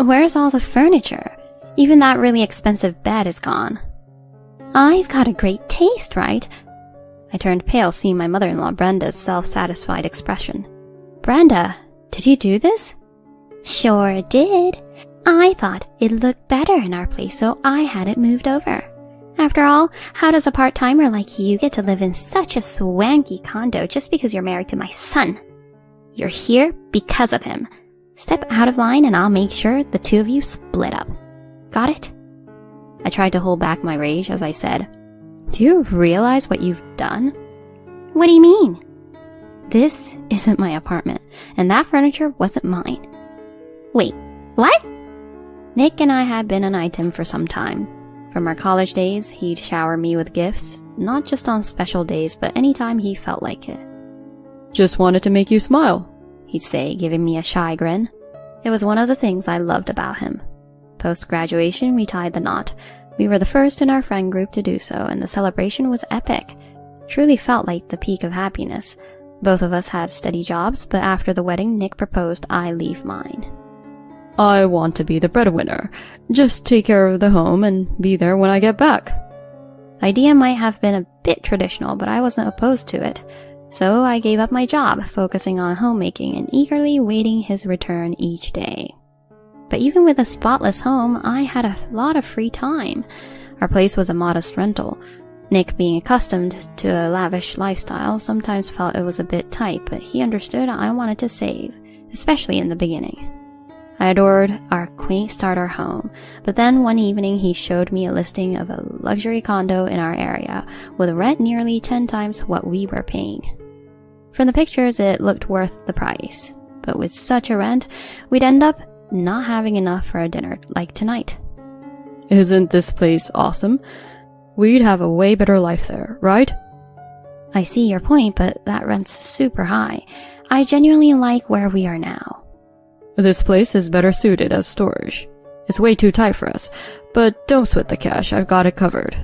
Where's all the furniture? Even that really expensive bed is gone. I've got a great taste, right? I turned pale seeing my mother-in-law Brenda's self-satisfied expression. Brenda, did you do this? Sure did. I thought it'd look better in our place, so I had it moved over. After all, how does a part-timer like you get to live in such a swanky condo just because you're married to my son? You're here because of him. Step out of line and I'll make sure the two of you split up. Got it? I tried to hold back my rage as I said, do you realize what you've done? What do you mean? This isn't my apartment, and that furniture wasn't mine. Wait, what? Nick and I had been an item for some time. From our college days, he'd shower me with gifts, not just on special days, but anytime he felt like it. Just wanted to make you smile, he'd say, giving me a shy grin. It was one of the things I loved about him. Post-graduation, we tied the knot. We were the first in our friend group to do so, and the celebration was epic. Truly felt like the peak of happiness. Both of us had steady jobs, but after the wedding, Nick proposed I leave mine. I want to be the breadwinner. Just take care of the home and be there when I get back. The idea might have been a bit traditional, but I wasn't opposed to it. So I gave up my job, focusing on homemaking and eagerly waiting his return each day. But even with a spotless home, I had a lot of free time. Our place was a modest rental. Nick, being accustomed to a lavish lifestyle, sometimes felt it was a bit tight, but he understood I wanted to save, especially in the beginning. I adored our quaint starter home, but then one evening he showed me a listing of a luxury condo in our area, with rent nearly 10 times what we were paying. From the pictures, it looked worth the price, but with such a rent, we'd end up not having enough for a dinner like tonight. Isn't this place awesome? We'd have a way better life there, right? I see your point, but that rent's super high. I genuinely like where we are now. This place is better suited as storage. It's way too tight for us, but don't sweat the cash, I've got it covered.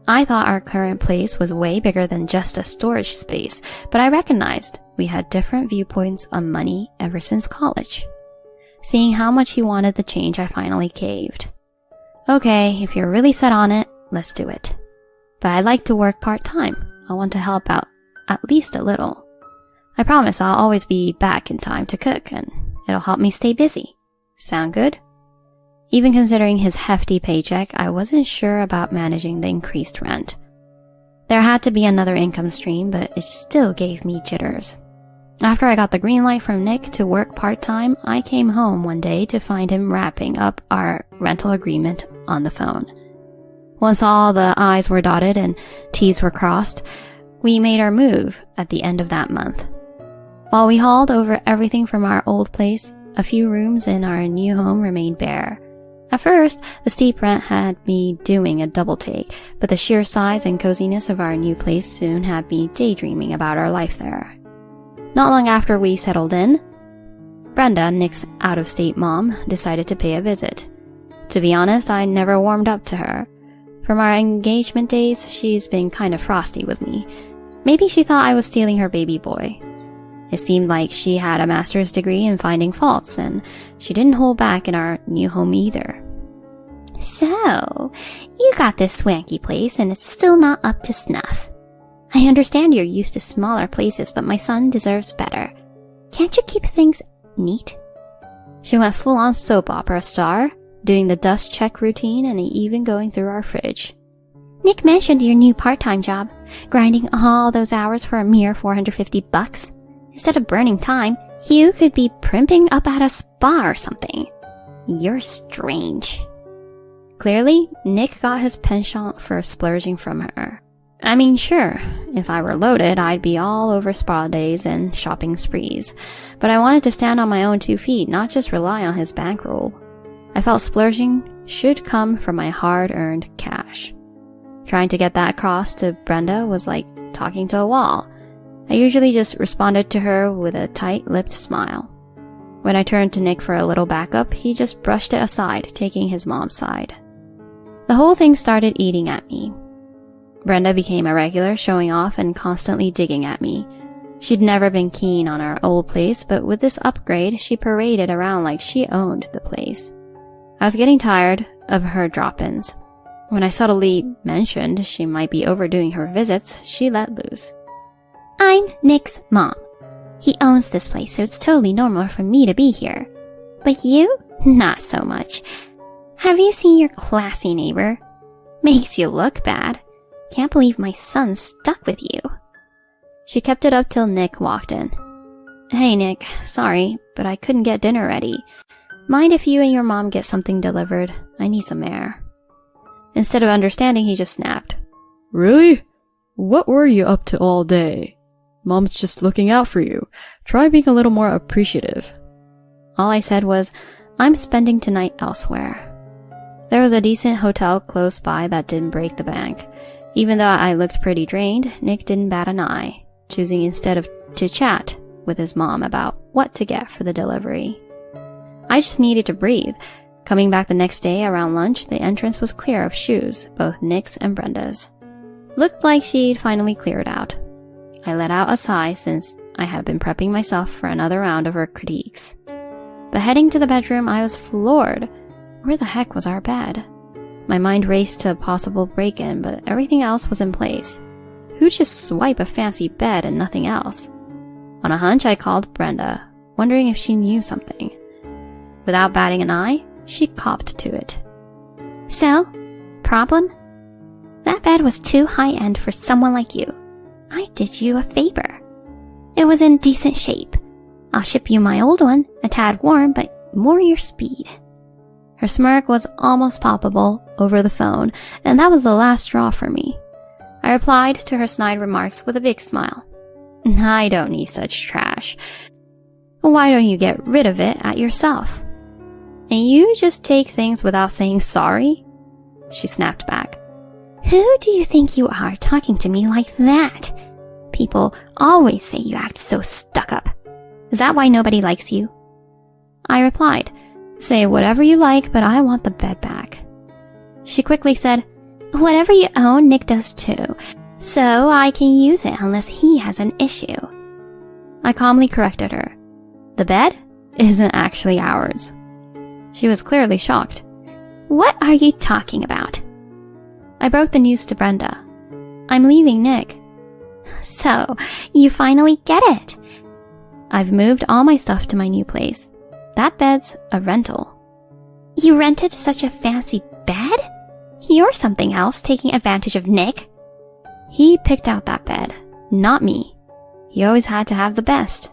I thought our current place was way bigger than just a storage space, but I recognized we had different viewpoints on money ever since college. Seeing how much he wanted the change, I finally caved. Okay, if you're really set on it, let's do it. But I'd like to work part-time. I want to help out at least a little. I promise I'll always be back in time to cook, and it'll help me stay busy. Sound good? Even considering his hefty paycheck, I wasn't sure about managing the increased rent. There had to be another income stream, but it still gave me jitters. After I got the green light from Nick to work part-time, I came home one day to find him wrapping up our rental agreement on the phone. Once all the I's were dotted and T's were crossed, we made our move at the end of that month. While we hauled over everything from our old place, a few rooms in our new home remained bare. At first, the steep rent had me doing a double take, but the sheer size and coziness of our new place soon had me daydreaming about our life there. Not long after we settled in, Brenda, Nick's out-of-state mom, decided to pay a visit. To be honest, I never warmed up to her. From our engagement days, she's been kind of frosty with me. Maybe she thought I was stealing her baby boy. It seemed like she had a master's degree in finding faults, and she didn't hold back in our new home either. So, you got this swanky place and it's still not up to snuff. I understand you're used to smaller places, but my son deserves better. Can't you keep things neat? She went full-on soap opera star, doing the dust check routine and even going through our fridge. Nick mentioned your new part-time job, grinding all those hours for a mere $450. Instead of burning time, you could be primping up at a spa or something. You're strange. Clearly, Nick got his penchant for splurging from her. I mean, sure, if I were loaded, I'd be all over spa days and shopping sprees. But I wanted to stand on my own 2 feet, not just rely on his bankroll. I felt splurging should come from my hard-earned cash. Trying to get that across to Brenda was like talking to a wall. I usually just responded to her with a tight-lipped smile. When I turned to Nick for a little backup, he just brushed it aside, taking his mom's side. The whole thing started eating at me. Brenda became a regular, showing off and constantly digging at me. She'd never been keen on our old place, but with this upgrade, she paraded around like she owned the place. I was getting tired of her drop-ins. When I subtly mentioned she might be overdoing her visits, she let loose. I'm Nick's mom. He owns this place, so it's totally normal for me to be here. But you? Not so much. Have you seen your classy neighbor? Makes you look bad. Can't believe my son's stuck with you. She kept it up till Nick walked in. Hey Nick, sorry, but I couldn't get dinner ready. Mind if you and your mom get something delivered? I need some air. Instead of understanding, he just snapped. Really? What were you up to all day? Mom's just looking out for you. Try being a little more appreciative. All I said was, I'm spending tonight elsewhere. There was a decent hotel close by that didn't break the bank. Even though I looked pretty drained, Nick didn't bat an eye, choosing instead to chat with his mom about what to get for the delivery. I just needed to breathe. Coming back the next day around lunch, the entrance was clear of shoes, both Nick's and Brenda's. Looked like she'd finally cleared out. I let out a sigh since I had been prepping myself for another round of her critiques. But heading to the bedroom, I was floored. Where the heck was our bed? My mind raced to a possible break-in, but everything else was in place. Who'd just swipe a fancy bed and nothing else? On a hunch, I called Brenda, wondering if she knew something. Without batting an eye, she copped to it. So, problem? That bed was too high-end for someone like you. I did you a favor. It was in decent shape. I'll ship you my old one, a tad worn, but more your speed. Her smirk was almost palpable over the phone, and that was the last straw for me. I replied to her snide remarks with a big smile. I don't need such trash. Why don't you get rid of it at yourself? And you just take things without saying sorry? She snapped back. Who do you think you are talking to me like that? People always say you act so stuck up. Is that why nobody likes you? I replied, say whatever you like, but I want the bed back. She quickly said, whatever you own, Nick does too, so I can use it unless he has an issue. I calmly corrected her. The bed isn't actually ours. She was clearly shocked. What are you talking about? I broke the news to Brenda. I'm leaving Nick. So, you finally get it. I've moved all my stuff to my new place. That bed's a rental. You rented such a fancy bed? You're something else, taking advantage of Nick. He picked out that bed, not me. He always had to have the best.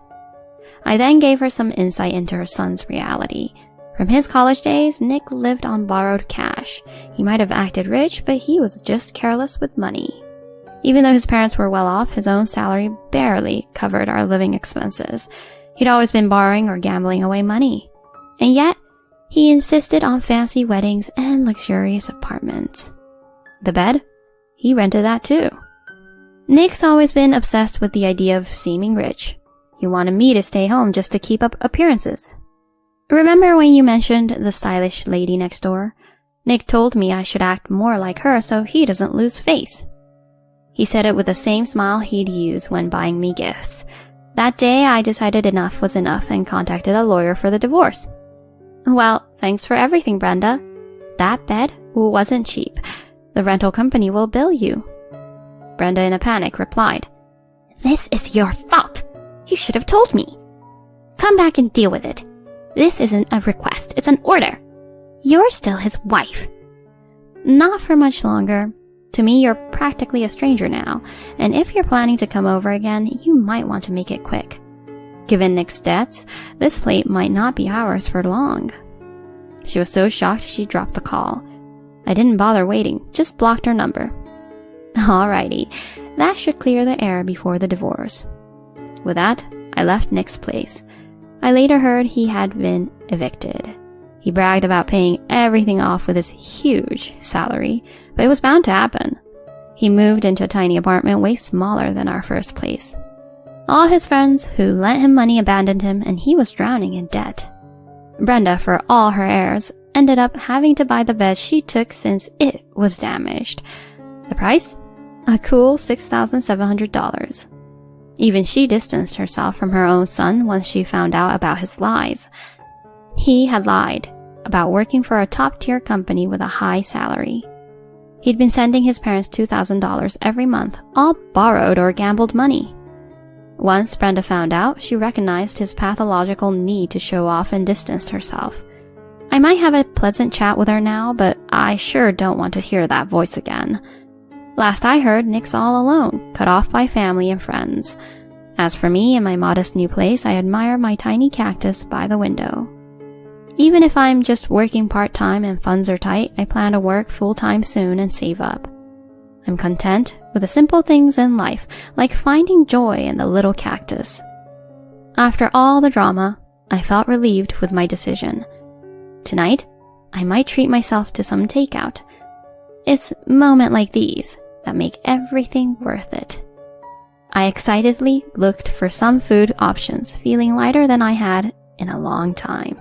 I then gave her some insight into her son's reality. From his college days, Nick lived on borrowed cash. He might have acted rich, but he was just careless with money. Even though his parents were well off, his own salary barely covered our living expenses. He'd always been borrowing or gambling away money. And yet, he insisted on fancy weddings and luxurious apartments. The bed? He rented that too. Nick's always been obsessed with the idea of seeming rich. He wanted me to stay home just to keep up appearances. Remember when you mentioned the stylish lady next door? Nick told me I should act more like her so he doesn't lose face. He said it with the same smile he'd use when buying me gifts. That day, I decided enough was enough and contacted a lawyer for the divorce. Well, thanks for everything, Brenda. That bed wasn't cheap. The rental company will bill you. Brenda, in a panic, replied, This is your fault. You should have told me. Come back and deal with it. This isn't a request, it's an order. You're still his wife. Not for much longer. To me, you're practically a stranger now, and if you're planning to come over again, you might want to make it quick. Given Nick's debts, this plate might not be ours for long. She was so shocked she dropped the call. I didn't bother waiting, just blocked her number. Alrighty, that should clear the air before the divorce. With that, I left Nick's place. I later heard he had been evicted. He bragged about paying everything off with his huge salary, but it was bound to happen. He moved into a tiny apartment way smaller than our first place. All his friends who lent him money abandoned him, and he was drowning in debt. Brenda, for all her airs, ended up having to buy the bed she took since it was damaged. The price? A cool $6,700. Even she distanced herself from her own son once she found out about his lies. He had lied about working for a top-tier company with a high salary. He'd been sending his parents $2,000 every month, all borrowed or gambled money. Once Brenda found out, she recognized his pathological need to show off and distanced herself. I might have a pleasant chat with her now, but I sure don't want to hear that voice again. Last I heard, Nick's all alone, cut off by family and friends. As for me and my modest new place, I admire my tiny cactus by the window. Even if I'm just working part-time and funds are tight, I plan to work full-time soon and save up. I'm content with the simple things in life, like finding joy in the little cactus. After all the drama, I felt relieved with my decision. Tonight, I might treat myself to some takeout. It's moments like these that make everything worth it. I excitedly looked for some food options, feeling lighter than I had in a long time.